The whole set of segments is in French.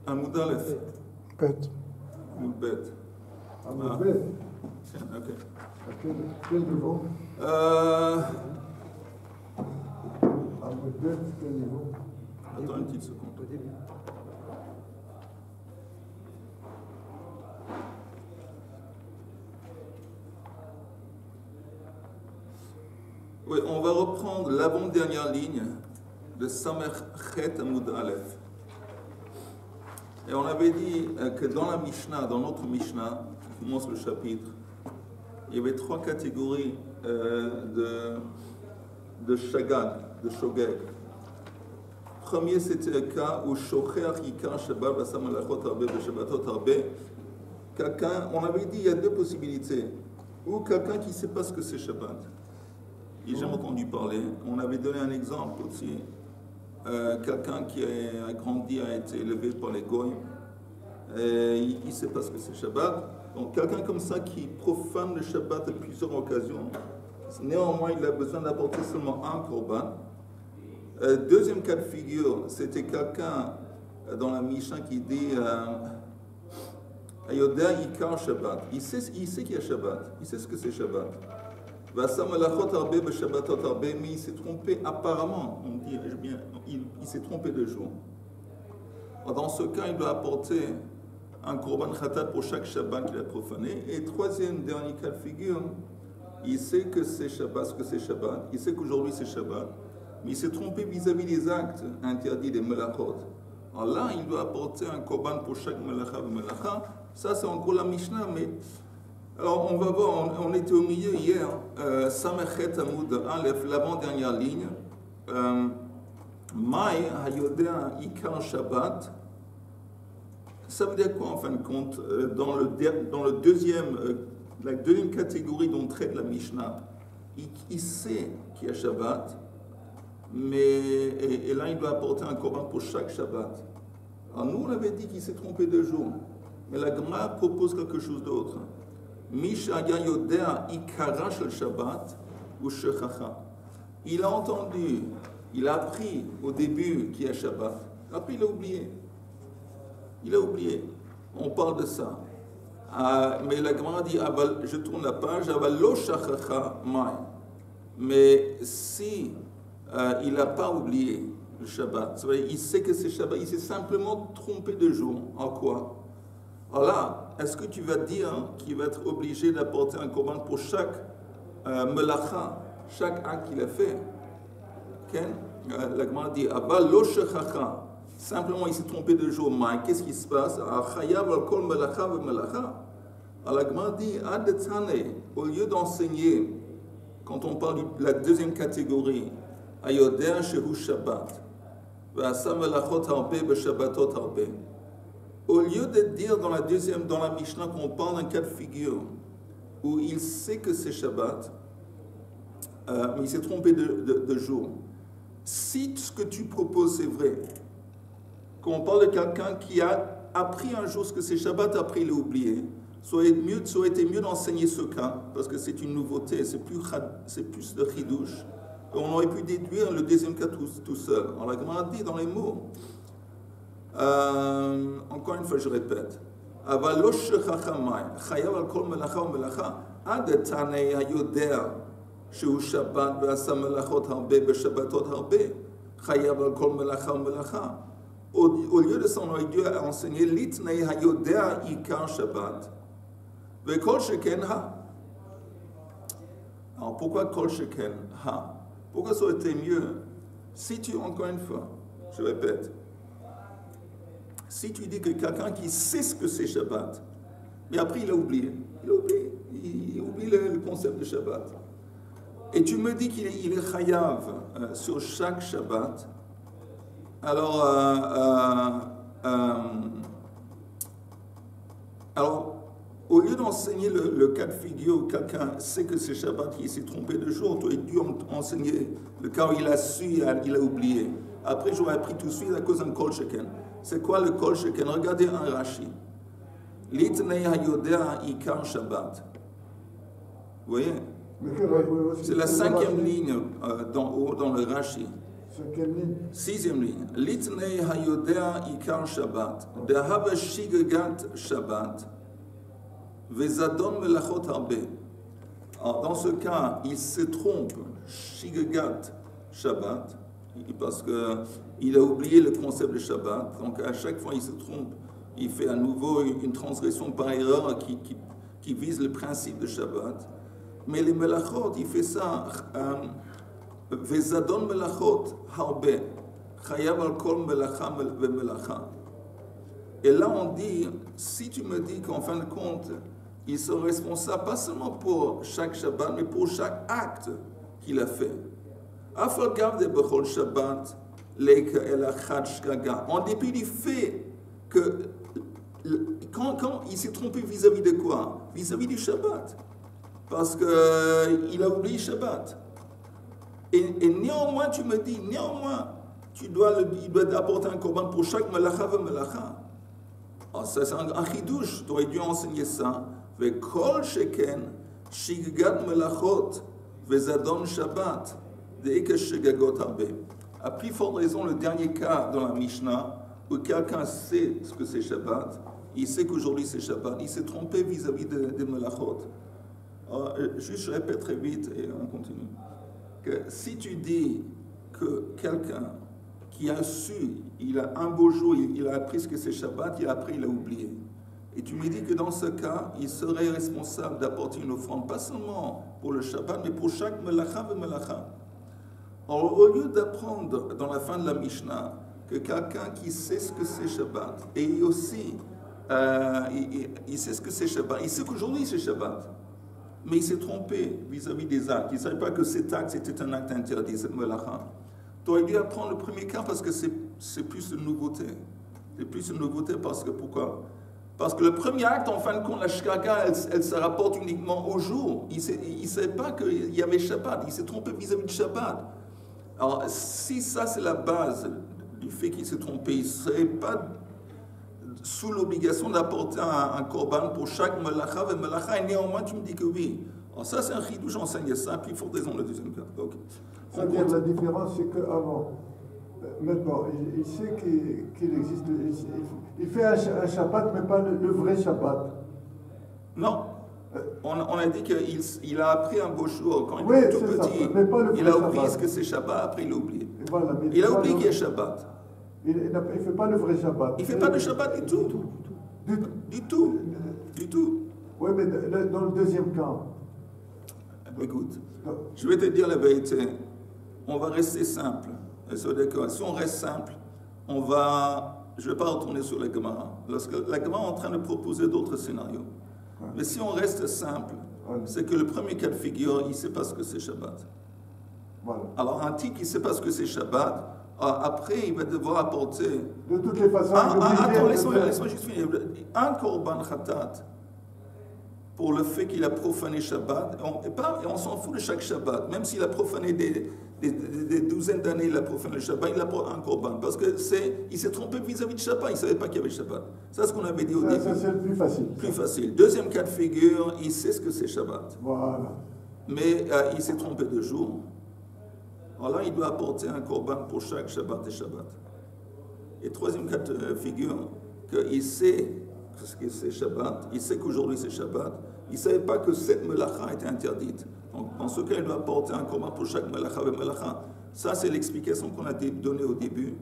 Amoud Aleph. Bet. Amoud Bet. Amoud Bet. Ok. À quel niveau? Amoud Bet, quel niveau? Attends une petite seconde. Oui, on va reprendre l'avant-dernière ligne de Samer Chet Amoud Aleph. Et on avait dit que dans la Mishnah, dans notre Mishnah, qui commence le chapitre, il y avait trois catégories de shagag, de shogeg. Premier, c'était le cas où Shocher Yikar Shabbat Basam Alachot Arbe Beshabbatot Arbe. Quelqu'un, on avait dit il y a deux possibilités. Ou quelqu'un qui ne sait pas ce que c'est Shabbat. Il n'a jamais entendu parler. On avait donné un exemple aussi. Quelqu'un qui a grandi, a été élevé par les goyim. Il ne sait pas ce que c'est Shabbat. Donc quelqu'un comme ça qui profane le Shabbat à plusieurs occasions, néanmoins il a besoin d'apporter seulement un korban. Deuxième cas de figure, c'était quelqu'un dans la Mishnah qui dit Ayoda Yikar Shabbat. Il sait qu'il y a Shabbat, il sait ce que c'est Shabbat. Mais il s'est trompé apparemment, on dit bien, il s'est trompé de jour. Dans ce cas, il doit apporter un korban khatat pour chaque Shabbat qu'il a profané. Et troisième, dernier cas de figure, il sait que c'est Shabbat, ce que c'est Shabbat, il sait qu'aujourd'hui c'est Shabbat, mais il s'est trompé vis-à-vis des actes interdits des melachot. Alors là, il doit apporter un korban pour chaque melacha et melacha. Ça, c'est encore la Mishnah, mais... Alors, on va voir, on était au milieu hier, Samerchet Amoud Aleph, l'avant-dernière ligne. Mai Hayodea Ikar Shabbat. Ça veut dire quoi en fin de compte? Dans le deuxième, la deuxième catégorie dont traite la Mishnah, il sait qu'il y a Shabbat, mais et là il doit apporter un korban pour chaque Shabbat. Alors nous on avait dit qu'il s'est trompé de jour, mais la Gemara propose quelque chose d'autre. Il a entendu, il a appris au début qu'il y a Shabbat, après il a oublié. Il a oublié. On parle de ça. Mais la Gemara dit, je tourne la page, mais si il n'a pas oublié le Shabbat, ça veut dire, il sait que c'est Shabbat, il s'est simplement trompé de jour. En quoi? Alors là, est-ce que tu vas dire qu'il va être obligé d'apporter un korban pour chaque melacha, chaque acte qu'il a fait? Okay? La Gemara dit, simplement il s'est trompé de jour, mais qu'est-ce qui se passe? Alors la Gemara dit, au lieu d'enseigner, quand on parle de la deuxième catégorie, Ayoder Shehu Shabbat, au lieu de dire dans la Mishnah qu'on parle d'un cas de figure où il sait que c'est Shabbat, mais il s'est trompé de jour. Si ce que tu proposes c'est vrai, quand on parle de quelqu'un qui a appris un jour ce que c'est Shabbat, après il l'a oublié, ça aurait été mieux d'enseigner ce cas, parce que c'est une nouveauté, c'est plus de chidouche. On aurait pu déduire le deuxième cas tout seul. On l'a dit dans les mots. Encore une fois, je répète. Au lieu de ça, on aurait dû enseigner Litnei Hayodea Ikar Shabbat. Vekol Sheken Ha. Alors pourquoi Kol Sheken Ha? Pourquoi ça aurait été mieux? Si tu, encore une fois, je répète, si tu dis que quelqu'un qui sait ce que c'est Shabbat, mais après il a oublié, il oublie le concept de Shabbat, et tu me dis qu'il est chayav sur chaque Shabbat, alors au lieu d'enseigner le cas de figure où quelqu'un sait que c'est Shabbat, il s'est trompé de jour, tu aurais dû enseigner le cas où il a su, il a oublié. Après, j'aurais appris tout de suite à cause d'un kol sheken. C'est quoi le kol sheken? Regardez un Rashi. Litnei hayodea ikar Shabbat. Vous voyez? C'est la cinquième ligne d'en haut dans le Rashi. Cinquième ligne. Sixième ligne. Litnei hayodea ikar Shabbat, dehava shigegat Shabbat, vezadon melachot harbe. Alors, dans ce cas, il se trompe, shigegat Shabbat, parce qu'il a oublié le concept de Shabbat. Donc, à chaque fois, il se trompe. Il fait à nouveau une transgression par erreur qui vise le principe de Shabbat. Mais les melachot, il fait ça. Vezadon melachot harbe, chayav al kol melacha vemelacha. Et là, on dit, si tu me dis qu'en fin de compte, ils sont responsables pas seulement pour chaque Shabbat, mais pour chaque acte qu'il a fait. Afal gav de bechol Shabbat, leika el achad shgaga. En dépit du fait que quand il s'est trompé vis-à-vis de quoi? Vis-à-vis du Shabbat. Parce qu'il a oublié Shabbat. Et néanmoins, tu me dis, il doit apporter un korban pour chaque melacha ve melacha. Alors ça, c'est un chidouche. Tu aurais dû enseigner ça. Ve kol sheken, shiggat melachot, vezadon Shabbat, deike shigagot harbe. À plus forte raison, le dernier cas dans la Mishnah, où quelqu'un sait ce que c'est Shabbat, il sait qu'aujourd'hui c'est Shabbat, il s'est trompé vis-à-vis des melachot. Juste, je répète très vite et on continue. Que si tu dis que quelqu'un qui a su, il a un beau jour, il a appris ce que c'est Shabbat, et après il a oublié. Et tu me dis que dans ce cas, il serait responsable d'apporter une offrande, pas seulement pour le Shabbat, mais pour chaque melacha ve melacha. Alors, au lieu d'apprendre dans la fin de la Mishnah que quelqu'un qui sait ce que c'est Shabbat, et aussi, il sait ce que c'est Shabbat, il sait qu'aujourd'hui c'est Shabbat, mais il s'est trompé vis-à-vis des actes. Il ne savait pas que cet acte c'était un acte interdit, cette melacha. Tu aurais dû apprendre le premier cas parce que c'est plus une nouveauté. C'est plus une nouveauté parce que pourquoi? Parce que le premier acte, en fin de compte, la shkaga, elle se rapporte uniquement au jour. Il ne savait pas qu'il y avait Shabbat. Il s'est trompé vis-à-vis du Shabbat. Alors, si ça c'est la base du fait qu'il s'est trompé, il ne serait pas sous l'obligation d'apporter un korban pour chaque melacha ve melacha, et néanmoins tu me dis que oui. Alors ça c'est un chidouche, j'enseigne ça, puis il faut raison le deuxième cas. Okay. C'est-à-dire la différence c'est qu'avant, maintenant, il sait qu'il existe, il fait un Shabbat, mais pas le vrai Shabbat. Non. On a dit qu'il a appris un beau jour quand il oui, était tout petit. Ça, il a oublié ce que c'est Shabbat, après il a oublié. Voilà, il a oublié qu'il y a Shabbat. Il ne fait pas le vrai Shabbat. Il ne fait pas de Shabbat du tout. Du tout. Oui, mais dans le deuxième cas. Écoute, je vais te dire la vérité. On va rester simple. Si on reste simple, je ne vais pas retourner sur la Gemara. La Gemara est en train de proposer d'autres scénarios. Ouais. Mais si on reste simple, c'est que le premier cas de figure, il ne sait pas ce que c'est Shabbat. Voilà. Alors un type qui ne sait pas ce que c'est Shabbat, après, il va devoir apporter. De toutes les façons. Attends, laisse-moi juste finir. Un korban khatat pour le fait qu'il a profané Shabbat, et on s'en fout de chaque Shabbat, même s'il a profané des douzaines d'années, il a profané le Shabbat, il apporte un korban, parce que il s'est trompé vis-à-vis de Shabbat, il ne savait pas qu'il y avait Shabbat. Ça, c'est ce qu'on avait dit au début. Ça, c'est le plus facile. Plus facile. Deuxième cas de figure, il sait ce que c'est Shabbat. Voilà. Mais il s'est trompé de jour. Alors là, il doit apporter un korban pour chaque Shabbat et Shabbat. Et troisième cas de figure, qu'il sait ce que c'est Shabbat, il sait qu'aujourd'hui c'est Shabbat, il ne savait pas que cette melacha était interdite. Donc, dans ce cas, il doit apporter un korban pour chaque melacha et melacha. Ça, c'est l'explication qu'on a donnée au début.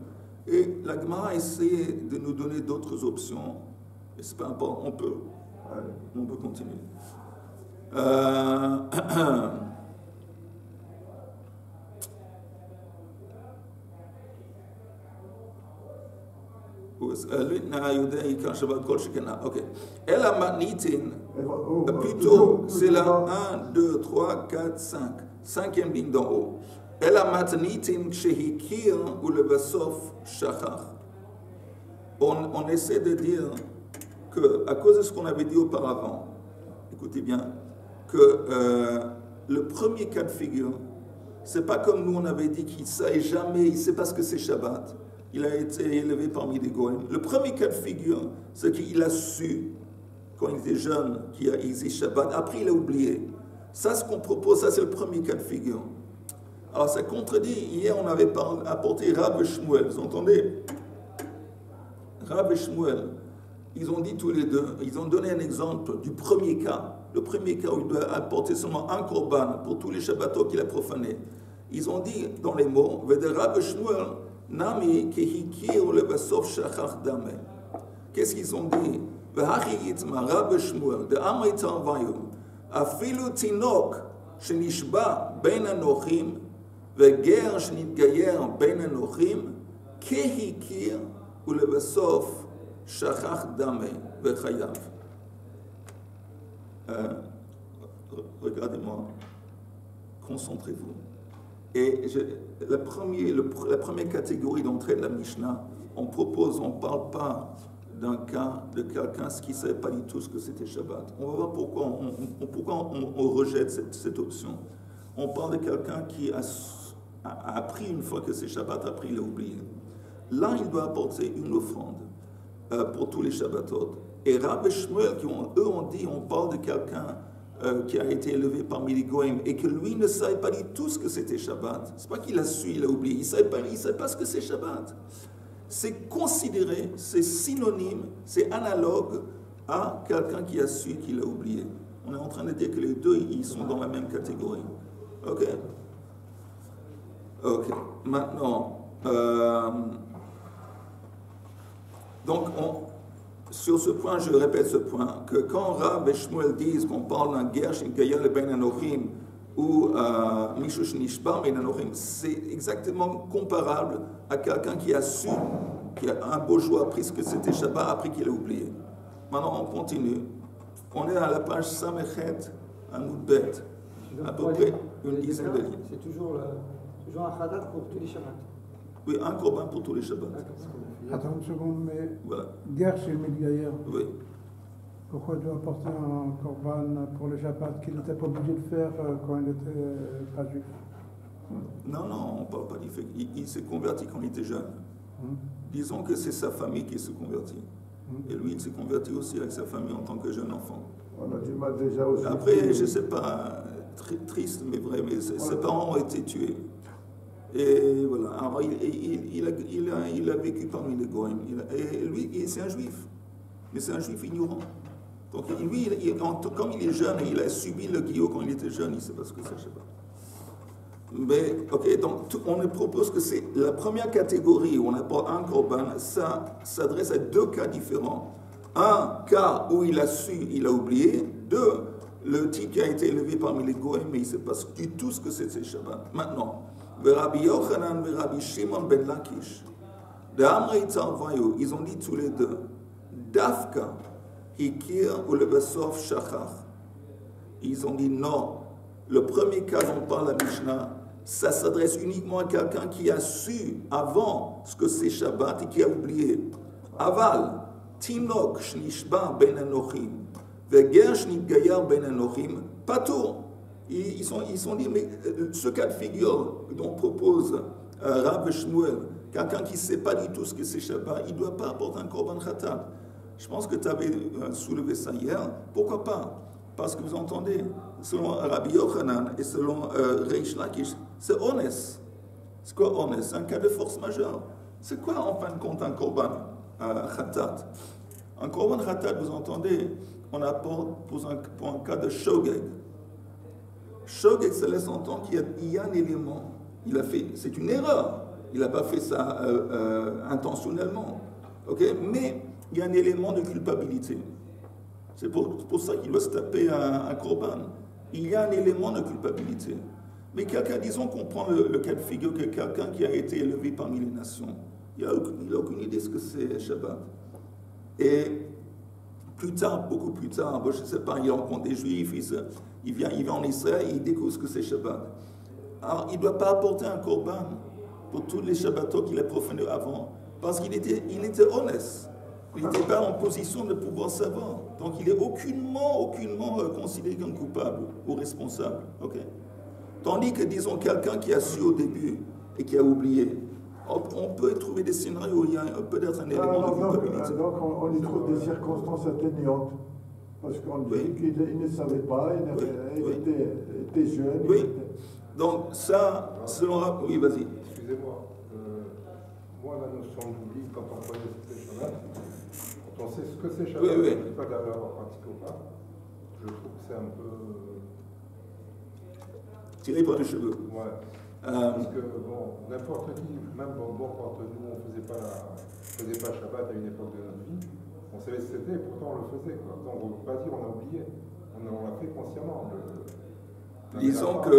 Et la Gemara a essayé de nous donner d'autres options. Et c'est pas important, on peut continuer. Ok. Elle a matnitin. Plutôt, c'est la 1, 2, 3, 4, 5. Cinquième ligne d'en haut. Elle a matnitin shehikir ou le vasof shachar. On essaie de dire que, à cause de ce qu'on avait dit auparavant, écoutez bien, que le premier cas de figure, c'est pas comme nous on avait dit qu'il ne sait jamais, il ne sait pas ce que c'est Shabbat. Il a été élevé parmi les Goïms. Le premier cas de figure, c'est qu'il a su, quand il était jeune, qu'il existe Shabbat. Après, il a oublié. Ça, ce qu'on propose, ça, c'est le premier cas de figure. Alors ça contredit, hier on avait apporté Rav et Shmuel, vous entendez? Rav et Shmuel, ils ont dit tous les deux, ils ont donné un exemple du premier cas, le premier cas où il doit apporter seulement un korban pour tous les Shabbatot qu'il a profanés. Ils ont dit dans les mots, Vede Rav et Shmuel, Nami kehikir ou levasof shachach dame. Qu'est-ce qu'ils ont dit? Vehachi yitma Rav et Shmuel, de Amrit Arvayu, afilu tinok shenishba ben anochim, veger shenitgayer ben anochim, kehikir ou levasof shachach dame vechayav. Regardez-moi, concentrez-vous. Et la première catégorie d'entrée de la Mishnah, on ne parle pas d'un cas de quelqu'un qui ne savait pas du tout ce que c'était Shabbat. On va voir pourquoi on rejette cette option. On parle de quelqu'un qui a appris une fois que c'est Shabbat, après il a oublié. Là, il doit apporter une offrande pour tous les Shabbatot. Et Rav et Shmuel, eux ont dit, on parle de quelqu'un qui a été élevé parmi les Goïm et que lui ne savait pas du tout ce que c'était Shabbat. C'est pas qu'il a su, il a oublié. Il ne savait pas ce que c'est Shabbat. C'est considéré, c'est synonyme, c'est analogue à quelqu'un qui a su, qu'il a oublié. On est en train de dire que les deux, ils sont dans la même catégorie. Ok? Ok. Maintenant, donc, sur ce point, je répète ce point, que quand Rav et Shmuel disent qu'on parle d'un Gersh Gayal Ben Anochim ou Mishush Nishba Ben Anochim, c'est exactement comparable à quelqu'un qui a su, qui a un beau jour appris ce que c'était Shabbat après qu'il a oublié. Maintenant, on continue. On est à la page Samechet, un Moudbet, à peu près une dizaine de lignes. C'est toujours un Khadat pour tous les Shabbats. Oui, un korban pour tous les Shabbats. Attends une seconde, mais voilà. Guerre chez le Midgaïr. Oui. Pourquoi il doit apporter un korban pour le Shabbat qu'il n'était pas obligé de faire quand il n'était pas juif? Non, on ne parle pas du fait. Il s'est converti quand il était jeune. Disons que c'est sa famille qui se convertit. Et lui, il s'est converti aussi avec sa famille en tant que jeune enfant. On a du mal déjà aussi. Après, je ne sais pas, triste mais vrai, mais ses parents ont été tués. Et voilà. Alors, il a vécu parmi les Goïm. Et lui, c'est un juif. Mais c'est un juif ignorant. Donc lui, comme il est jeune, il a subi le guillot quand il était jeune, il ne sait pas ce que c'est, je ne sais pas. Mais, ok, donc on nous propose que c'est la première catégorie où on apporte un korban, ça s'adresse à deux cas différents. Un cas où il a su, il a oublié. Deux, le type qui a été élevé parmi les Goïm, mais il ne sait pas du tout ce que c'est Shabbat. Maintenant, Rabbi Yochanan et Rabbi Shimon ben Lakish, de Amrei Tzarvayu, ils ont dit tous les deux, Dafka, Hikir ou le Besof Shachach. Ils ont dit non. Le premier cas dont parle la Mishnah, ça s'adresse uniquement à quelqu'un qui a su avant ce que c'est Shabbat et qui a oublié. Aval, Tinok Shnishba ben Anochim, Veger Shnitgayar ben Anochim, Patour. Ils sont dit, mais ce cas de figure dont propose Rav et Shmuel, quelqu'un qui ne sait pas du tout ce que c'est Shabbat, il ne doit pas apporter un korban khatat. Je pense que tu avais soulevé ça hier. Pourquoi pas? Parce que vous entendez, selon Rabbi Yochanan et selon Reish Lakish, c'est honnête. C'est quoi honnête? C'est un cas de force majeure. C'est quoi en fin de compte un korban khatat? Un korban khatat, vous entendez, on apporte pour un cas de shogeg. Shogeg, ça laisse entendre qu'il y a un élément, il a fait, c'est une erreur, il n'a pas fait ça intentionnellement, ok? Mais il y a un élément de culpabilité. C'est pour ça qu'il doit se taper un korban. Il y a un élément de culpabilité. Mais quelqu'un, disons qu'on prend le cas de figure que quelqu'un qui a été élevé parmi les nations, il n'a aucune idée de ce que c'est Shabbat. Et plus tard, beaucoup plus tard, je ne sais pas, il rencontre des Juifs, il vient en Israël et il découvre ce que c'est Shabbat. Alors, il ne doit pas apporter un korban pour tous les Shabbatot qu'il a profanés avant, parce qu'il était honnête. Il n'était pas en position de pouvoir savoir. Donc, il n'est aucunement considéré comme coupable ou responsable. Okay? Tandis que, disons, quelqu'un qui a su au début et qui a oublié, on peut trouver des scénarios où il y a peut-être un élément de culpabilité. Donc, on y trouve des circonstances atténuantes. Parce qu'on dit qu'il ne savait pas, il était jeune. Oui. Donc ça, selon... Oui, vas-y. Excusez-moi. Moi, la notion d'oubli, quand on connaît ce que c'est Shabbat, quand on sait ce que c'est Shabbat, Oui, oui. je ne dis pas de l'avoir pratiqué ou pas, je trouve que c'est un peu... Tiré par les cheveux. Ouais. Parce que, bon, n'importe qui, même quand nous, on ne faisait pas Shabbat à une époque de notre vie, on savait ce que c'était et pourtant on le faisait. Quoi. Donc, on ne peut pas dire on a oublié. On l'a fait consciemment. Disons que... On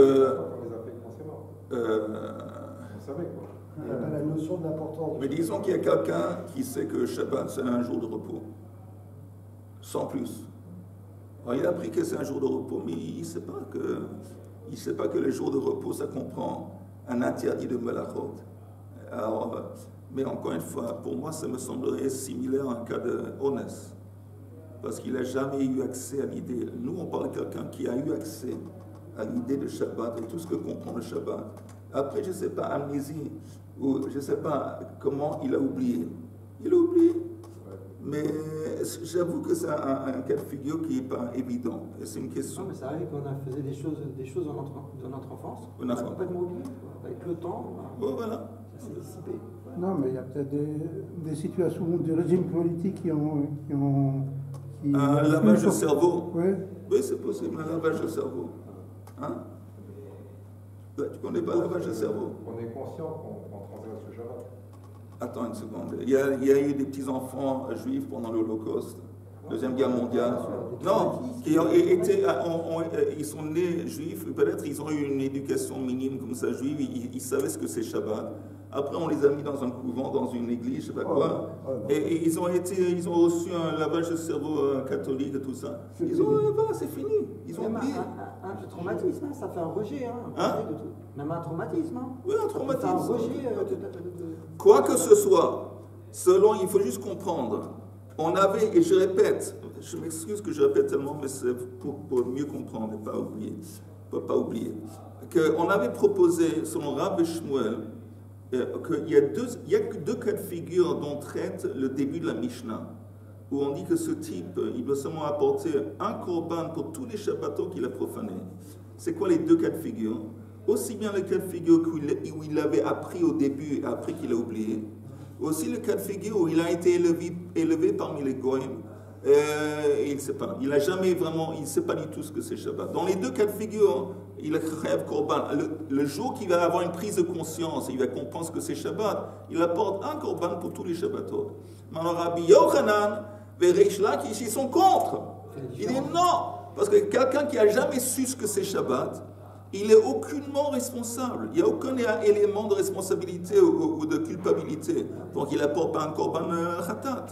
les a fait consciemment. On savait, quoi. Il n'y a pas la notion d'importance. Mais disons qu'il y a quelqu'un qui sait que Shabbat, c'est un jour de repos. Sans plus. Alors, il a appris que c'est un jour de repos, mais il ne sait pas que le jour de repos, ça comprend un interdit de melachot. Alors, mais encore une fois, pour moi, ça me semblerait similaire à un cas de Onès. Parce qu'il n'a jamais eu accès à l'idée. Nous, on parle de quelqu'un qui a eu accès à l'idée de Shabbat et tout ce que comprend le Shabbat. Après, je ne sais pas, amnésie, ou je ne sais pas comment il a oublié. Il a oublié. Mais j'avoue que c'est un cas de figure qui n'est pas évident. Et c'est une question. Non, mais ça arrive qu'on faisait des choses dans notre enfance. On a complètement oublié. Avec le temps, voilà. Ça s'est dissipé. Non, mais il y a peut-être des situations, des régimes politiques qui un lavage de cerveau. Oui. Oui, c'est possible, un lavage de cerveau. Hein? Tu ne connais pas le lavage de cerveau? On est conscient qu'on transgresse le Shabbat. Attends une seconde. Il y a eu des petits-enfants juifs pendant l'Holocauste, Deuxième Guerre mondiale. Non, qui ont été, ils sont nés juifs, peut-être ils ont eu une éducation minime comme ça juive, ils savaient ce que c'est Shabbat. Après, on les a mis dans un couvent, dans une église, je ne sais pas quoi. Et ils ont reçu un lavage de cerveau catholique et tout ça. Voilà, c'est fini. Ils ont oublié. Un traumatisme, ça fait un rejet. De tout. Même un traumatisme. Oui, un traumatisme. Ça fait un rejet Quoi que ce soit, il faut juste comprendre. On avait, et je répète, je m'excuse que je répète tellement, mais c'est pour mieux comprendre et pas oublier, qu'on avait proposé, selon Rav Shmuel, qu'il y a que deux cas de figure dont traite le début de la Mishnah, où on dit que ce type, il doit seulement apporter un korban pour tous les Shabbatot qu'il a profanés. C'est quoi les deux cas de figure? Aussi bien le cas de figure où il avait appris au début et après qu'il a oublié, aussi le cas de figure où il a été élevé parmi les Goïms, il ne sait pas. Il ne sait pas du tout ce que c'est Shabbat. Dans les deux cas de figure, il rêve korban. Le jour qu'il va avoir une prise de conscience et il va comprendre ce que c'est Shabbat, il apporte un korban pour tous les Shabbatot. Maintenant, Rabbi Yochanan et Reish Lakish, ils sont contre. Il dit non, parce que quelqu'un qui n'a jamais su ce que c'est Shabbat, il est aucunement responsable. Il n'y a aucun élément de responsabilité ou de culpabilité. Donc il n'apporte pas un korban khatat.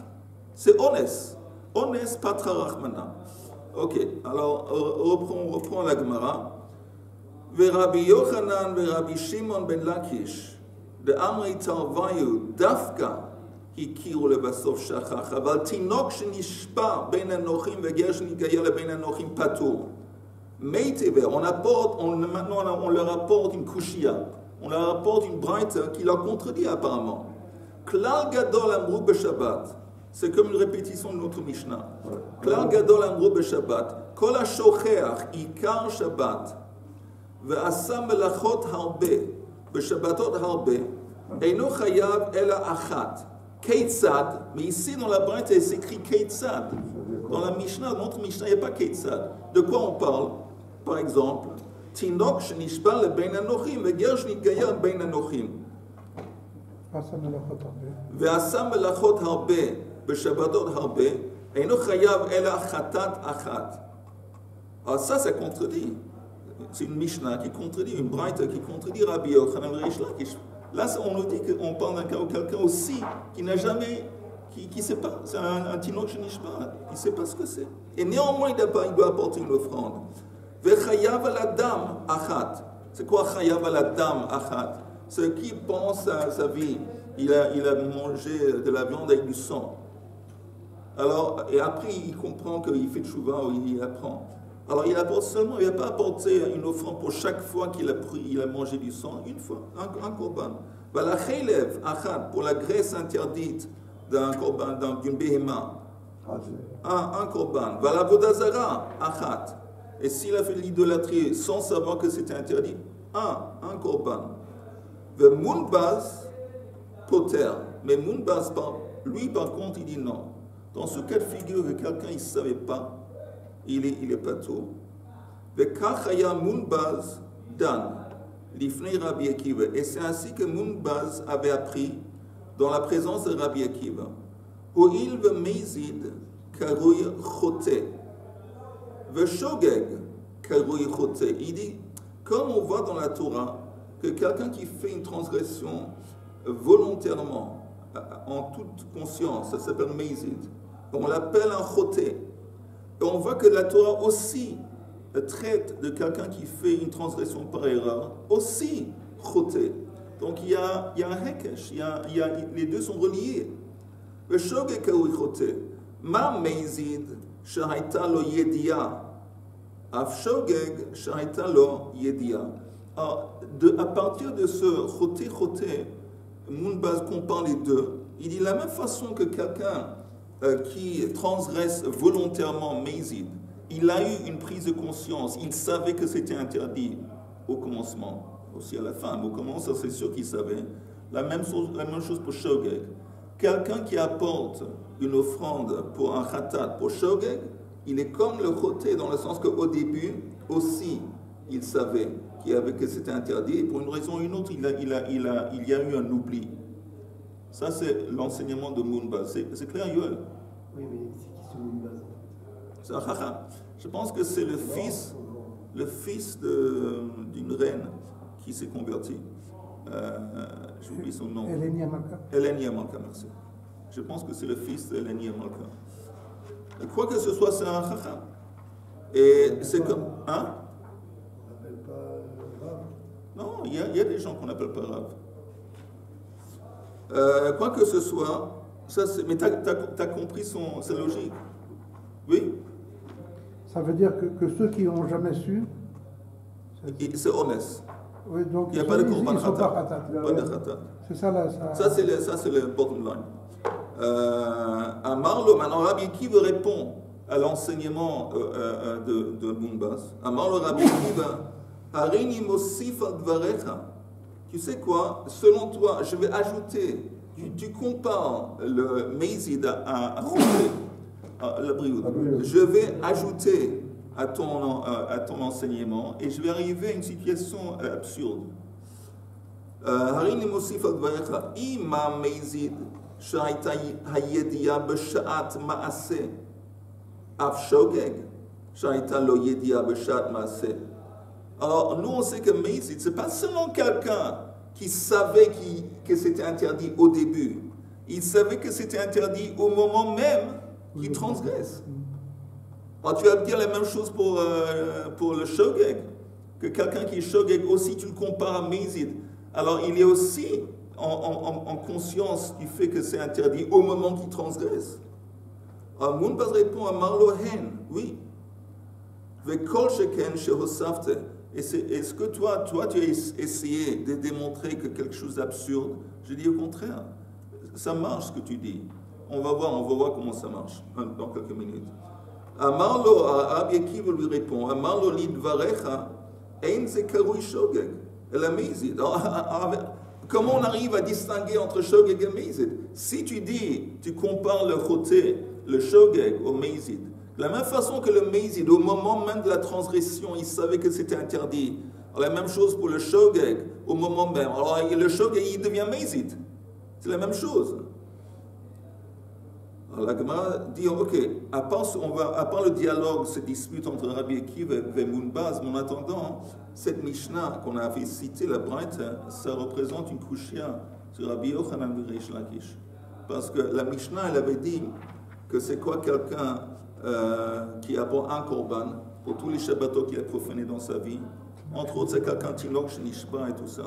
C'est honnête. Honnête, patra rachmana. Ok, alors on reprend la Gemara. Rabbi Yochanan et Rabbi Shimon ben Lakish, de Amri Tarvayu, Dafka, הכירו לבסוף שכח, אבל תינוק שנשפע בין הנוחים וגר שנתגייר לבין הנוחים פטור. Maintenant on leur apporte une kushia, on leur apporte une braïta qui leur contredit apparemment. Klal gadol amrou b'Shabbat, c'est comme une répétition de notre Mishnah. Klal gadol amrou b'Shabbat, kol ha-shocheach ikar Shabbat, ve'asa melachot harbe, b'Shabbatot harbe, eino chayav ela achat. Keitzad, mais ici dans la braïta il s'écrit Keitzad. Dans la Mishnah, notre Mishnah, il n'y a pas Keitzad. De quoi on parle? Par exemple, Tinok shenishba le ben anochim, veger shnitgayer ben anochim. Ve'asa melachot harbe, b'shabbatot harbe, eino chayav ela chatat achat. Alors ça contredit. C'est une Mishnah qui contredit, une braïta qui contredit Rabbi Yochanan et Reish Lakish. Là, on nous dit qu'on parle d'un cas où quelqu'un aussi qui n'a jamais, qui ne sait pas, c'est un Tinok shenishba, il ne sait pas ce que c'est. Et néanmoins, il doit apporter une offrande. Vechayav aladam achat. C'est quoi chayav aladam achat? C'est qui pendant sa vie, il a mangé de la viande avec du sang. Alors, et après, il comprend qu'il fait tchouva ou il apprend. Alors, il apporte seulement, il n'a pas apporté une offrande pour chaque fois qu'il a mangé du sang, une fois, un korban. Vala chaylev achat, pour la graisse interdite d'un korban, d'une behema, un korban. Vala vodazara achat. Et s'il a fait l'idolâtrie sans savoir que c'était interdit, un. un korban. Le Mounbaz poter. Mais Mounbaz, lui par contre, il dit non. Dans ce cas de figure que quelqu'un ne savait pas, il est pas tout. Le Kachaya Mounbaz dan, l'ifnei Rabbi Akiva. Et c'est ainsi que Mounbaz avait appris dans la présence de Rabbi Akiva. Où il veut mezid karoui chote. Le shogeg karoui chote. Il dit, comme on voit dans la Torah, que quelqu'un qui fait une transgression volontairement, en toute conscience, ça s'appelle mezid. On l'appelle un chote. Et on voit que la Torah aussi traite de quelqu'un qui fait une transgression par erreur, aussi chote. Donc il y a un hekesh, les deux sont reliés. Le shogeg karoui chote. Ma mezid shahaita lo yedia. Af shogeg shahaita lo yedia. Alors, à partir de ce chote, Mounbaz compare les deux. Il dit de la même façon que quelqu'un qui transgresse volontairement mezid, il a eu une prise de conscience, il savait que c'était interdit au commencement, aussi à la fin, mais au commencement, c'est sûr qu'il savait. La même chose pour shogeg. Quelqu'un qui apporte une offrande pour un khatat, pour shogeg, il est comme le chote dans le sens qu'au début aussi, il savait que c'était interdit, et pour une raison ou une autre, il y a eu un oubli. Ça, c'est l'enseignement de Mounbaz. C'est clair, Yoel? Oui, mais c'est qui ce Mounbaz? C'est un chacham. Je pense que c'est le fils d'une reine qui s'est convertie. J'oublie son nom. Eleni Amalka. Eleni Amalka, merci. Je pense que c'est le fils d'Eleni Amalka. Quoi que ce soit, c'est un chacham. Et c'est comme... Hein? Non, il y a des gens qu'on n'appelle pas Rav. Quoi que ce soit, mais tu as compris sa logique. Oui? Ça veut dire que ceux qui n'ont jamais su... C'est honnête. Oui, donc il n'y a pas de korban khatat. C'est ça là. Ça, c'est le bottom line. Amarlo, maintenant Rabbi Akiva répond à l'enseignement de Mounbaz. Amarlo Rabbi Akiva. Harini mosif al dvarecha. Tu sais quoi? Selon toi, je vais ajouter. Tu compares le mezid à la brioud. Je vais ajouter à ton enseignement et je vais arriver à une situation absurde. Harini mosif al dvarecha. Ima mezid shaita hayedia b'shat maase. Af shogeg shaita lo yedia b'shat maase. Alors, nous, on sait que mezid, ce n'est pas seulement quelqu'un qui savait que c'était interdit au début. Il savait que c'était interdit au moment même qu'il transgresse. Alors, tu vas me dire la même chose pour le shogeg. Que quelqu'un qui est shogeg aussi, tu le compares à mezid. Alors, il est aussi en conscience du fait que c'est interdit au moment qu'il transgresse. Alors, Mounbaz répond à Marlo Hen, oui. Vekol sheken shehosafte. Est-ce que toi, tu as essayé de démontrer que quelque chose d'absurde? Je dis au contraire. Ça marche ce que tu dis. On va voir comment ça marche dans quelques minutes. Amarlo, Rabbi Akiva lui répond, Amarlo lidvarecha, ein ze karui shogeg, el mezid. Comment on arrive à distinguer entre shogeg et mezid? Si tu dis, tu compares le chote, le shogeg au mezid, de la même façon que le mezid, au moment même de la transgression, il savait que c'était interdit. Alors, la même chose pour le shogeg, au moment même. Alors le shogeg, il devient mezid. C'est la même chose. Alors la Gemara dit, ok, à part le dialogue, cette dispute entre Rabbi Akiva et Mounbaz, mais en attendant, cette Mishnah qu'on avait citée, la Braïta, ça représente une kushia sur Rabbi Yochanan de Reish Lakish. Parce que la Mishnah, elle avait dit que c'est quoi quelqu'un qui apporte un korban pour tous les shabbatot qu'il a profanés dans sa vie. Entre autres, c'est quelqu'un tinok, shnishba et tout ça.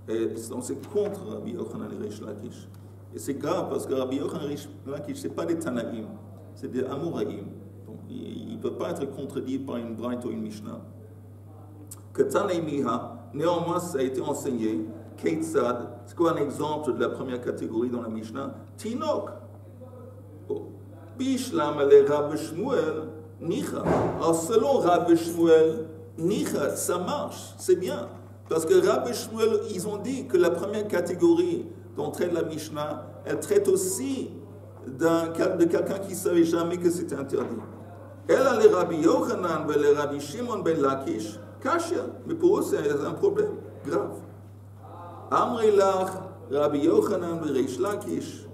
Et donc c'est contre Rabbi Yochanan et Reish Lakish. Et c'est grave parce que Rabbi Yochanan et Reish Lakish, ce n'est pas des Tanaïm, c'est des Amoraïm. Donc il ne peut pas être contredit par une Braïta ou une Mishnah. Que Tanaïmiha, néanmoins, ça a été enseigné. Keitzad, c'est quoi un exemple de la première catégorie dans la Mishnah? Tinok. Bishlam le Rav Shmuel, Nicha. Alors selon Rav Shmuel, Nicha, ça marche, c'est bien. Parce que Rabbi Shmuel, ils ont dit que la première catégorie dont traite la Mishnah, elle traite aussi de quelqu'un qui ne savait jamais que c'était interdit. Elle a les Rabbi Yochanan et les Rabbi Shimon ben Lakish, Kashia, mais pour eux c'est un problème grave. Amri lach Rabbi Yochanan et Reish Lakish,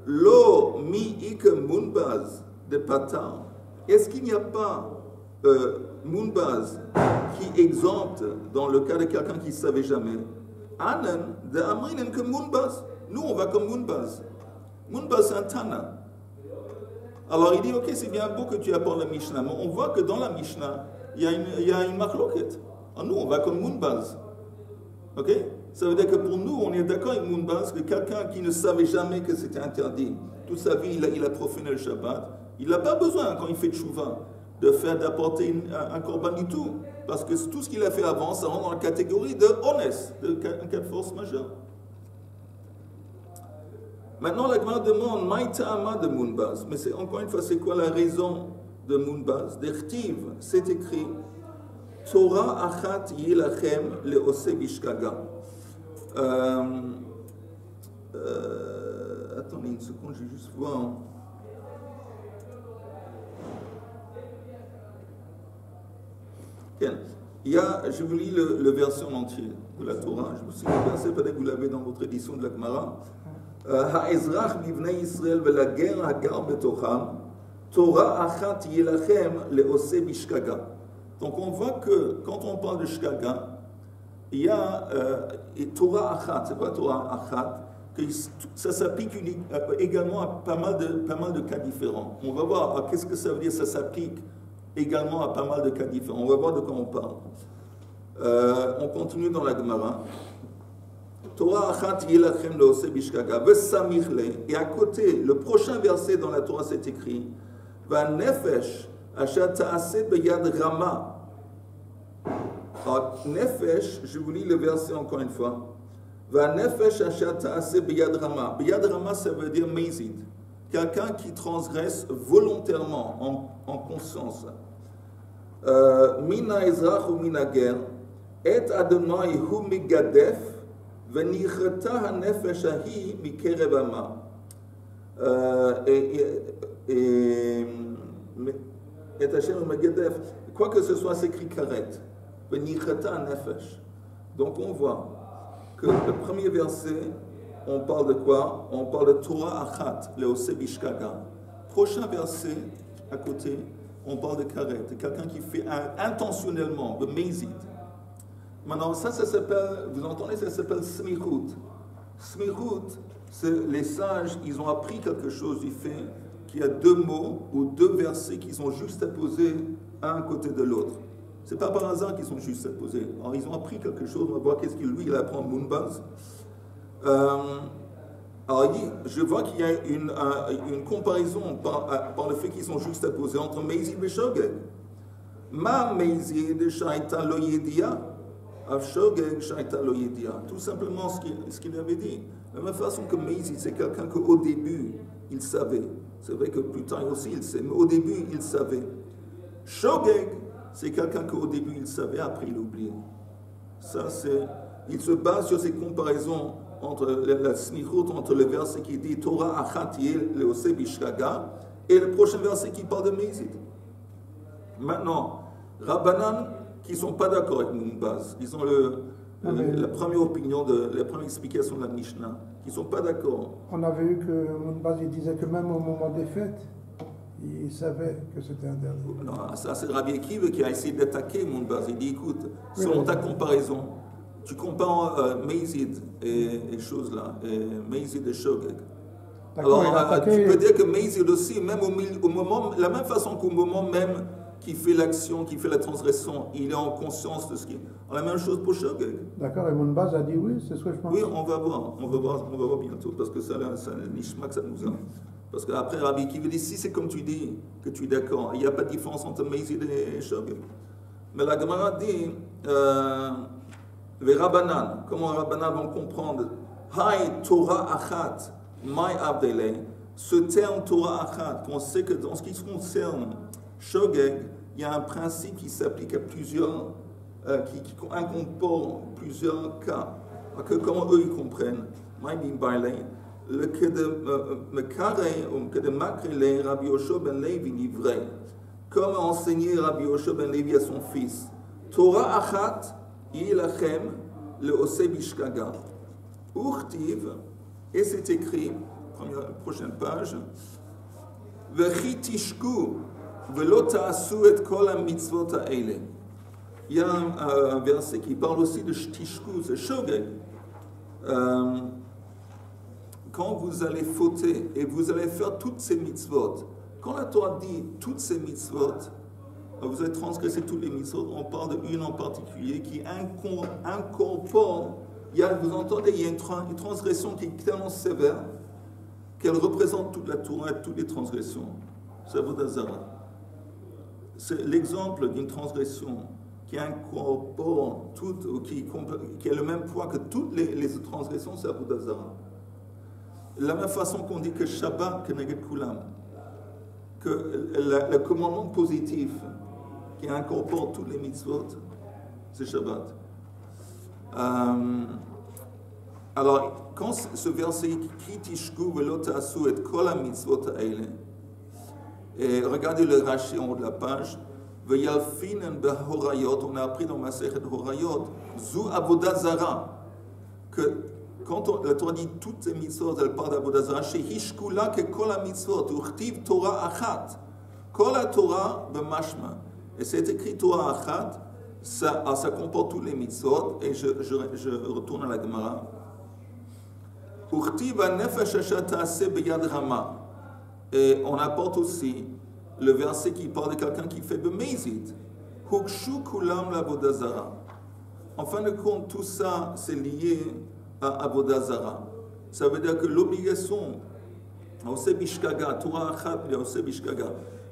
lo mi ik munbaz de patar. Est-ce qu'il n'y a pas munbaz qui exempte dans le cas de quelqu'un qui ne savait jamais? Anan de amrinen que munbaz. Nous on va comme munbaz. Munbaz c'est un tana. Alors il dit, ok, c'est bien beau que tu apportes la Mishnah, mais on voit que dans la Mishnah, il y a une marloquette. Nous, on va comme Moonbaz. Ok? Ça veut dire que pour nous, on est d'accord avec Moonbaz que quelqu'un qui ne savait jamais que c'était interdit, toute sa vie, il a profané le Shabbat, il n'a pas besoin, quand il fait tchouva, d'apporter un korban du tout. Parce que tout ce qu'il a fait avant, ça rentre dans la catégorie de honest, un cas de force majeure. Maintenant, la Gemara demande Maïta'ama de Moonbaz. Mais encore une fois, c'est quoi la raison de Moonbaz? D'Echtiv, c'est écrit Torah achat yilachem le'oseh bishkaga. Attendez une seconde, je vais juste voir. Je vous lis le verset en entier de la Torah. Je vous cite le verset, peut-être que vous l'avez dans votre édition de la Gemara. האזרח מבני ישראל ולגר הגר בתוכם, תורה אחת יהיה לכם לעושה בשגגה. Donc on voit que quand on parle de shkaga, il y a Torah achat, c'est pas Torah achat, que ça s'applique également à pas mal de cas différents. On va voir qu'est-ce que ça veut dire, ça s'applique également à pas mal de cas différents. On va voir de quoi on parle. On continue dans la Gemara. Torah achat yilachem le'oseh bishkaga v'samich le. Et à côté, le prochain verset dans la Torah c'est écrit va'nefesh asher ta'aseh beyad rama. Nefesh, je vous lis le verset encore une fois. Va'nefesh asher ta'aseh beyad rama. Beyad rama, ça veut dire mezid, quelqu'un qui transgresse volontairement en conscience. Mina ezrach ou mina ger et Adonai hu migadef. Venichata hanefesh ahi mikerev ama. Et Hashem Megadef, quoi que ce soit, s'écrit karet. Venichata hanefesh. Donc on voit que le premier verset, on parle de quoi? On parle de Torah achat, le'oseh bishkaga. Prochain verset, à côté, on parle de karet, de quelqu'un qui fait intentionnellement, de mezid. Maintenant, ça s'appelle, vous entendez, ça s'appelle smichut. Smichut, c'est les sages, ils ont appris quelque chose du fait qu'il y a deux mots ou deux versets qui sont juxtaposés un à côté de l'autre. C'est pas par hasard qu'ils sont juxtaposés. Alors, ils ont appris quelque chose, on va voir qu'est-ce qu'il lui, il apprend Moonbaz. Alors, il dit, je vois qu'il y a une comparaison par le fait qu'ils sont juxtaposés entre Meizid et Shogeg. Ma Meizid shaita lo yedia. Tout simplement ce qu'il avait dit. De la même façon que Meizid, c'est quelqu'un qu'au début, il savait. C'est vrai que plus tard aussi, il sait, mais au début, il savait. Shogeg, c'est quelqu'un qu'au début, il savait, après, il oubliait. Ça, il se base sur ces comparaisons entre la smichut, entre le verset qui dit Torah achat le'oseh bishkaga et le prochain verset qui parle de Meizid. Maintenant, Rabbanan, qui ne sont pas d'accord avec Moonbaz. Ils ont la première opinion, la première explication de la Mishnah, qui ne sont pas d'accord. On avait vu que Moonbaz il disait que même au moment des fêtes, il savait que c'était interdit. Non, ça c'est Rabbi Akiva qui a essayé d'attaquer Moonbaz. Il dit, écoute, selon ta comparaison, tu compares Meizid et choses là, Meizid et Shogeg. Alors, tu peux dire que Meizid aussi, même au moment, la même façon qu'au moment même qui fait l'action, qui fait la transgression, il est en conscience de ce qui est. La même chose pour Shogeg. D'accord, et Moonbaz a dit oui, c'est ce que je pense. Oui, on va voir bientôt, parce que c'est un nishma que ça nous a. Parce qu'après, Rabbi Akiva dit, si c'est comme tu dis, que tu es d'accord, il n'y a pas de différence entre Meizid et Shogeg. Mais la Gemara dit, les Rabbanan, comment les Rabbanan vont comprendre, Hay Torah achat, mai avdele, ce terme Torah achat, qu'on sait que dans ce qui concerne Shogeg, il y a un principe qui s'applique à plusieurs qui incorpore plusieurs cas, que comment eux ils comprennent, le que de Makrele, Rabbi Yoshua ben Levi livré, comme a enseigné Rabbi Yoshua ben Levi à son fils. Torah achat yilachem le oseh bishkaga. Urtiv, et c'est écrit, prochaine page, V'chi tishku v'lo ta'asu et kol ha-mitzvot ha'ele. Il y a un verset qui parle aussi de tishku, c'est shogeg. Quand vous allez fauter et vous allez faire toutes ces mitzvot, quand la Torah dit toutes ces mitzvot, vous allez transgresser toutes les mitzvot, on parle d'une en particulier qui incorpore, vous entendez, il y a une transgression qui est tellement sévère qu'elle représente toute la Torah et toutes les transgressions. C'est Avodah Zarah. C'est l'exemple d'une transgression qui incorpore toutes, ou qui a le même poids que toutes les transgressions, c'est Avodah Zarah. De la même façon qu'on dit que Shabbat, Keneged Kulam, que le commandement positif qui incorpore toutes les mitzvot, c'est Shabbat. Alors, quand ce verset Ki tishku v'lo ta'asu et kol ha-mitzvot ha'ele, et regardez le Rashi en haut de la page, V'yalfinen b'horayot, on a appris dans Masechet Horayot, Zu Avodah Zarah, que quand la Torah dit toutes ces mitzvot, elle parle d'Avodah Zarah, Shehishkula ke kol ha-mitzvot, uchtiv Torah achat, kol ha-Torah b'mashma. Et c'est écrit Torah achat, ça comporte tous les mitzvot, et je retourne à la Gemara. Uchtiv ha-nefesh asher ta'aseh b'yad rama. Et on apporte aussi le verset qui parle de quelqu'un qui fait b'mezid. Hukshu kulam l'Avodah Zarah. En fin de compte, tout ça, c'est lié à Avodah Zarah. Ça veut dire que l'obligation,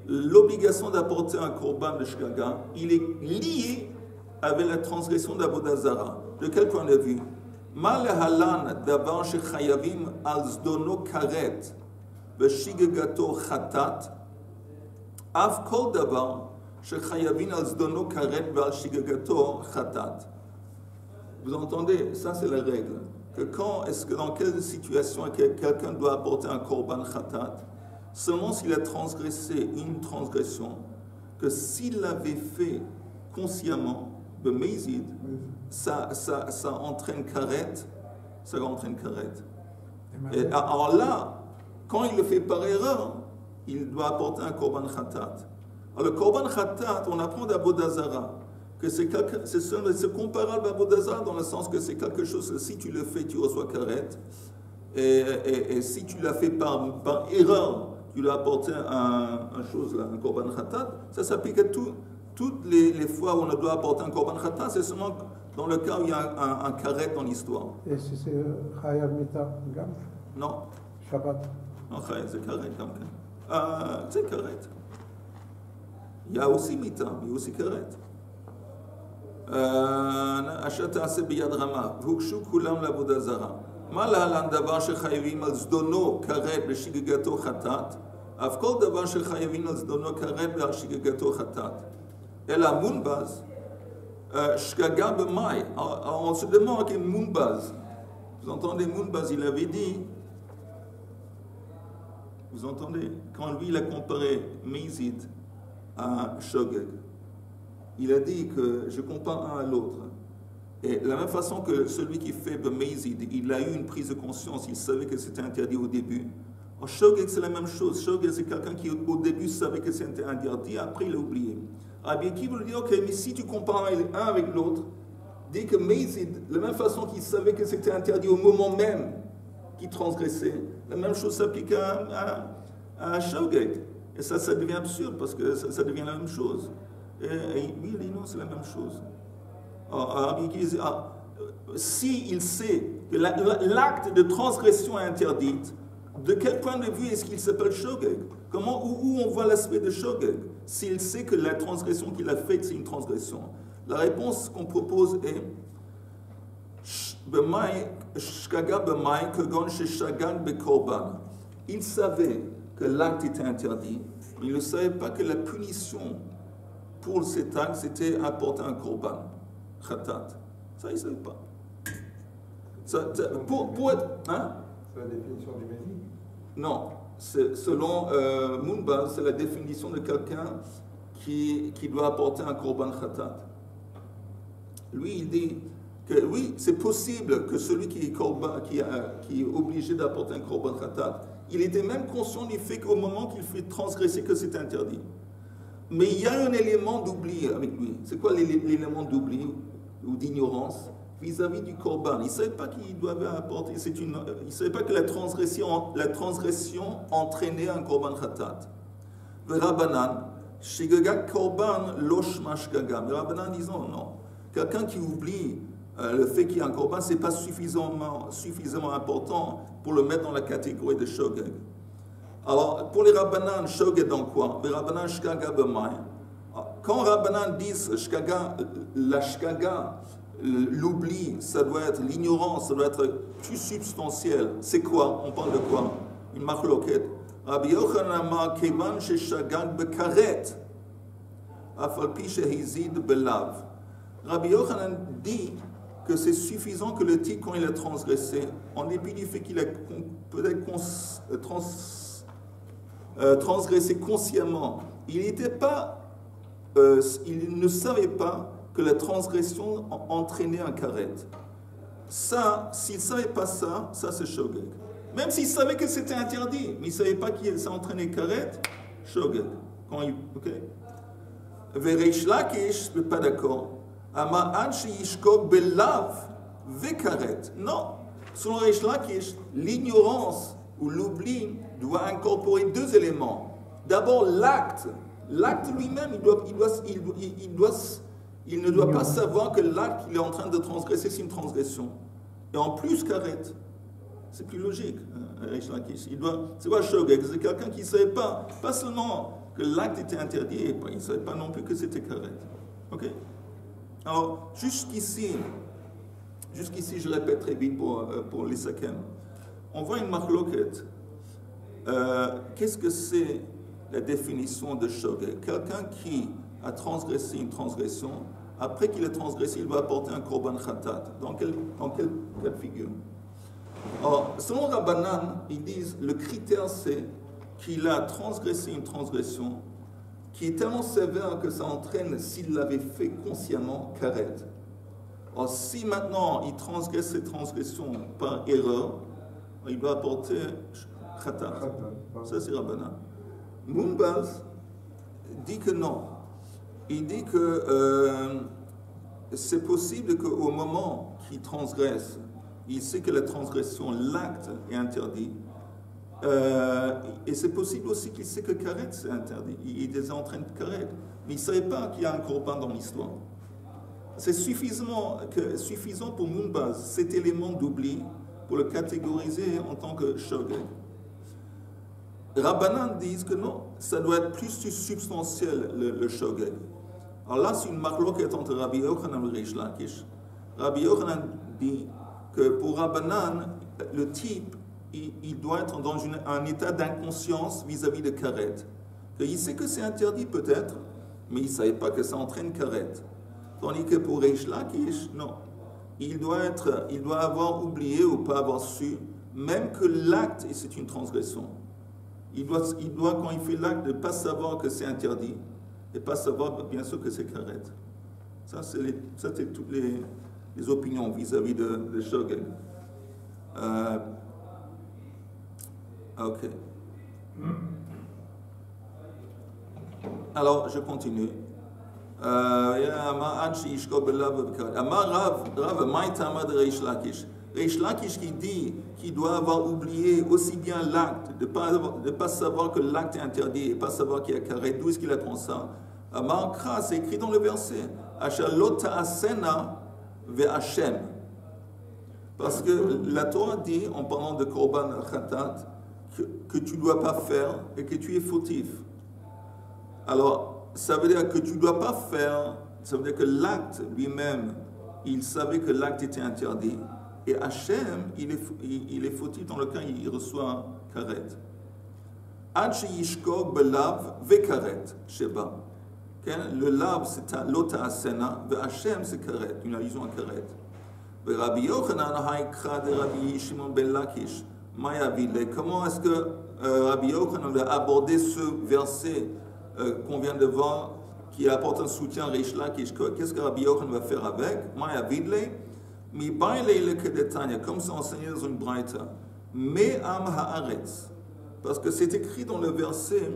l'obligation d'apporter un korban de shkaga, il est lié avec la transgression d'Avodah Zarah. De quel point de vue? Ma lehalan davar shechayavim al zdono karet v'shigagato chatat av kol davar shechayavim al zdono karet v'al shigagato chatat. Vous entendez? Ça, c'est la règle. Que dans quelle situation quelqu'un doit apporter un korban khatat, seulement s'il a transgressé une transgression, que s'il l'avait fait consciemment, b'mezid, ça entraîne karet, ça entraîne karet. Et alors là, quand il le fait par erreur, il doit apporter un korban khatat. Alors le korban khatat, on apprend d'Avodah Zarah que c'est comparable à Avodah Zarah dans le sens que c'est quelque chose, si tu le fais, tu reçois karet, et si tu l'as fait par erreur, tu lui as apporté un korban khatat, ça s'applique à toutes les fois où on doit apporter un korban khatat, c'est seulement dans le cas où il y a un karet dans l'histoire. Et si c'est chayav mita gam? Non. Shabbat? Non, chayav, c'est karet quand même. C'est karet. Il y a aussi mita, mais il y a aussi karet. אשר תעשה ביד רמה, והוגשו כולם לעבודה זרה. מה להלן דבר שחייבים על זדונו כרת בשגגתו חטאת, אף כל דבר שחייבים על זדונו כרת ועל שגגתו חטאת. אלא מונבז, שגגה במאי. On se demande que Mounbaz, vous entendez Mounbaz, il avait dit, vous entendez, quand lui il a comparé Mezid à Shogeg, il a dit que je compare un à l'autre. Et de la même façon que celui qui fait b'mezid, il a eu une prise de conscience, il savait que c'était interdit au début. En Shogeg, c'est la même chose. Shogeg, c'est quelqu'un qui au début savait que c'était interdit, après il a oublié. Ah bien, qui veut dire, ok, mais si tu compares un avec l'autre, dis que Mezid, de la même façon qu'il savait que c'était interdit au moment même qu'il transgressait, la même chose s'applique à Shogeg. Et ça devient absurde parce que ça devient la même chose. Et oui, il dit non, c'est la même chose. S'il sait que l'acte de transgression est interdit, de quel point de vue est-ce qu'il s'appelle Shogeg? Où on voit l'aspect de Shogeg? S'il sait que la transgression qu'il a faite, c'est une transgression. La réponse qu'on propose est il savait que l'acte était interdit, mais il ne savait pas que la punition pour cet acte, c'était apporter un korban. khatat. Ça, il ne savait pas. Pour être... Hein? C'est la définition du Mehdi? Non. Selon Mounbaz, c'est la définition de quelqu'un qui doit apporter un korban khatat. Lui, il dit que oui, c'est possible que celui qui est obligé d'apporter un korban khatat, il était même conscient du fait qu'au moment qu'il fait transgresser, que c'est interdit. Mais il y a un élément d'oubli avec lui. C'est quoi l'élément d'oubli ou d'ignorance vis-à-vis du korban? Il ne savait pas qu'il devait apporter, il ne savait pas que la transgression entraînait un korban khatat. Verabanan, shigagak korban losh mashgaga. Verabanan disant non. Quelqu'un qui oublie le fait qu'il y a un korban, ce n'est pas suffisamment important pour le mettre dans la catégorie de shogeg. Alors, pour les Rabbanan, shogeg dans quoi? Les Rabbanan shkaga b'may. Quand Rabbanan disent la shkaga, l'oubli, ça doit être l'ignorance, ça doit être plus substantiel. C'est quoi? On parle de quoi? Une machloket. Rabbi Yochanan amar kevan sheshagag bekaret, afal pi shehizid belav. Rabbi Yochanan dit que c'est suffisant que le type, quand il a transgressé, en dépit du fait qu'il a peut-être transgressé consciemment, il ne savait pas que la transgression entraînait un karet. Ça, s'il ne savait pas ça, c'est shogeg. Même s'il savait que c'était interdit, mais il ne savait pas que ça entraînait karet, shogeg. Ok? Vereish Lakish, je ne suis pas d'accord. Non, selon Reish Lakish, l'ignorance ou l'oubli doit incorporer deux éléments. D'abord, l'acte. L'acte lui-même, il ne doit pas savoir que l'acte qu'il est en train de transgresser, c'est une transgression. Et en plus, karet. C'est plus logique, Reish Lakish. C'est quoi shogeg? C'est quelqu'un qui ne savait pas seulement que l'acte était interdit, et il ne savait pas non plus que c'était karet. Ok? Alors, jusqu'ici, je répète très vite pour les sakem. On voit une marloquette. Qu'est-ce que c'est la définition de shogeg? Quelqu'un qui a transgressé une transgression, après qu'il a transgressé, il va apporter un korban khatat. Dans quel cas de figure? Alors, selon Rabbanan, ils disent le critère c'est qu'il a transgressé une transgression qui est tellement sévère que ça entraîne, s'il l'avait fait consciemment, karet. Alors, si maintenant il transgresse cette transgression par erreur, il doit apporter khatat. Ça, c'est Rabbanan. Mounbaz dit que non. Il dit que c'est possible qu'au moment qu'il transgresse, il sait que la transgression, l'acte est interdit. Et c'est possible aussi qu'il sait que karet c'est interdit. Il est en train de karet, mais il ne savait pas qu'il y a un korban dans l'histoire. C'est suffisant pour Mounbaz, cet élément d'oubli, pour le catégoriser en tant que shogeg. Rabbanan disent que non, ça doit être plus substantiel le shogeg. Alors là, c'est une marloquette entre Rabbi Yochanan et Reish Lakish. Rabbi Yochanan dit que pour Rabbanan, le type, il doit être dans un état d'inconscience vis-à-vis de karet. Il sait que c'est interdit peut-être, mais il ne savait pas que ça entraîne karet. Tandis que pour Reish Lakish, non. Il doit avoir oublié ou pas avoir su, même que l'acte, et c'est une transgression. Il doit, quand il fait l'acte, ne pas savoir que c'est interdit, et pas savoir, bien sûr, que c'est karet. Ça, c'est toutes les opinions vis-à-vis de shogeg. Ok. Alors, je continue. Reish Lakish qui dit qu'il doit avoir oublié aussi bien l'acte, de ne pas savoir que l'acte est interdit et pas savoir qu'il y a karet. D'où est-ce qu'il apprend ça? Amar Kra, c'est écrit dans le verset. Ashalot ta'asena ve'ashem. Parce que la Torah dit, en parlant de korban khatat, que tu ne dois pas faire et que tu es fautif. Alors, ça veut dire que tu ne dois pas faire, ça veut dire que l'acte lui-même, il savait que l'acte était interdit. Et Hachem, il est fautif dans le cas où il reçoit un karet. Ad sheyishkog belav ve karet sheba. Le lave, c'est l'ota asena, ve Hachem, c'est karet, une allusion à karet. Rabbi Yochanan haïkra de Rabbi Shimon ben Lakish, Maya Vile. Comment est-ce que Rabbi Yochanan a abordé ce verset qu'on vient de voir, qui apporte un soutien à Rish Lakish? Qu'est-ce que Rabbi Yochanan va faire avec? Maya Vile, mi baile le kedetanya, comme c'est enseigné dans une braïta. Me am haaretz, parce que c'est écrit dans le verset.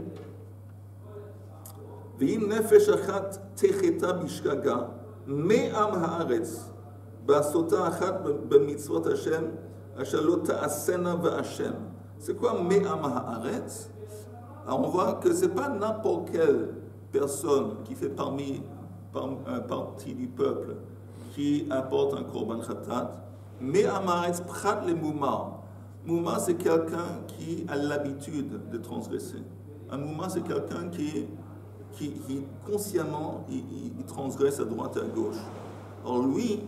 V'im nefesh achat techeta bishkaga, me am haaretz. C'est quoi Me'am Haaretz? Alors on voit que ce n'est pas n'importe quelle personne qui fait partie du peuple qui apporte un korban khatat. Me'am Haaretz prat le mouma. Mouma, c'est quelqu'un qui a l'habitude de transgresser. Un mouma, c'est quelqu'un qui consciemment il transgresse à droite et à gauche. Alors lui,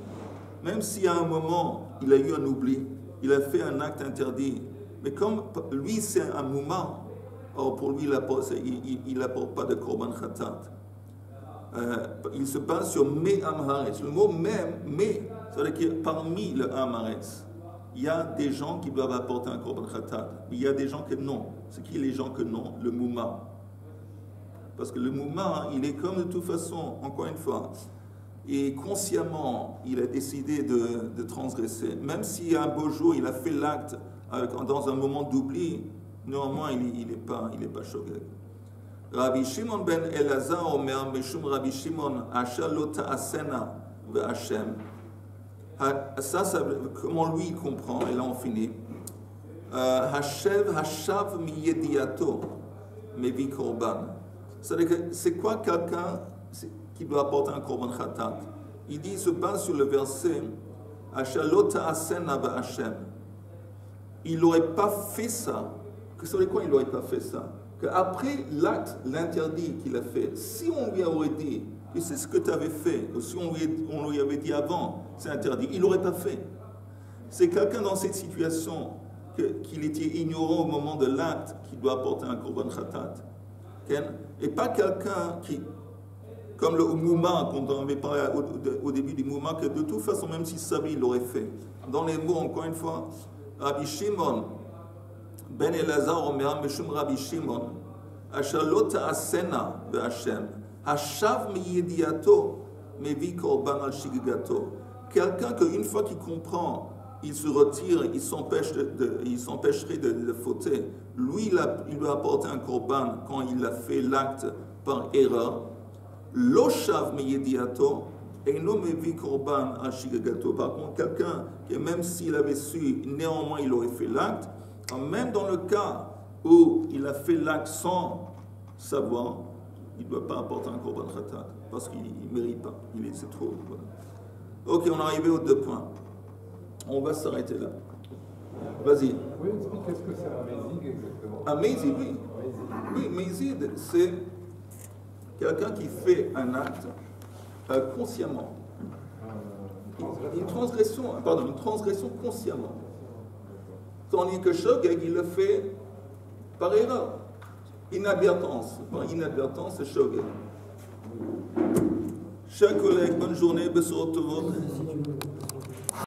même si à un moment, il a eu un oubli, il a fait un acte interdit, mais comme lui, c'est un mouma, or pour lui, il n'apporte pas de korban khatat. Il se base sur me amharetz. Le mot même, me, c'est-à-dire que parmi le amharetz, il y a des gens qui doivent apporter un korban khatat, mais il y a des gens que non. C'est qui les gens que non? Le mouma. Parce que le mouma, il est comme de toute façon, encore une fois, et consciemment, il a décidé de transgresser. Même si un beau jour, il a fait l'acte dans un moment d'oubli, normalement, il n'est pas shogeg. Rabbi Shimon ben Elazar omer meshum Rabbi Shimon asher lo ta'asena ve'Hashem. Ça, comment lui il comprend, et là on finit. Hashav mi yediato mevi korban. C'est-à-dire que c'est quoi quelqu'un qui doit apporter un korban khatat? Il dit, il se base sur le verset Ashalota asena ba'Hashem. Il n'aurait pas fait ça. Ça veut dire quoi, il n'aurait pas fait ça? Qu'après l'acte, l'interdit qu'il a fait, si on lui aurait dit que c'est ce que tu avais fait, ou si on lui avait dit avant, c'est interdit, il n'aurait pas fait. C'est quelqu'un dans cette situation qu'il était ignorant au moment de l'acte qui doit apporter un korban khatat. Et pas quelqu'un qui, comme le mouma, quand on avait parlé au début du mouma, que de toute façon, même s'il savait, il l'aurait fait. Dans les mots, encore une fois, Rabbi Shimon, Ben Elazar Omer, Meshum Rabbi Shimon, Ashalot Asena ve'Hashem, Hashav miyediato, mevi korban al shigigato. Quelqu'un qu'une fois qu'il comprend, il se retire, il s'empêcherait de fauter. Lui, il doit apporter un korban quand il a fait l'acte par erreur. L'oshav meyediato et non mevi korban al shigigato. Par contre, quelqu'un qui, même s'il avait su, néanmoins il aurait fait l'acte, même dans le cas où il a fait l'acte sans savoir, il ne doit pas apporter un korban khatat parce qu'il ne mérite pas. C'est trop. Voilà. Ok, on est arrivé aux 2 points. On va s'arrêter là. Vas-y. Oui, explique qu'est-ce que c'est un mézid exactement. Un mézid, oui. Oui, mézid, c'est quelqu'un qui fait un acte consciemment. Une transgression consciemment. Tandis que shogeg, il le fait par erreur. Inadvertance. Par inadvertance, c'est shogeg. Chers collègues, bonne journée, bessorot tovot.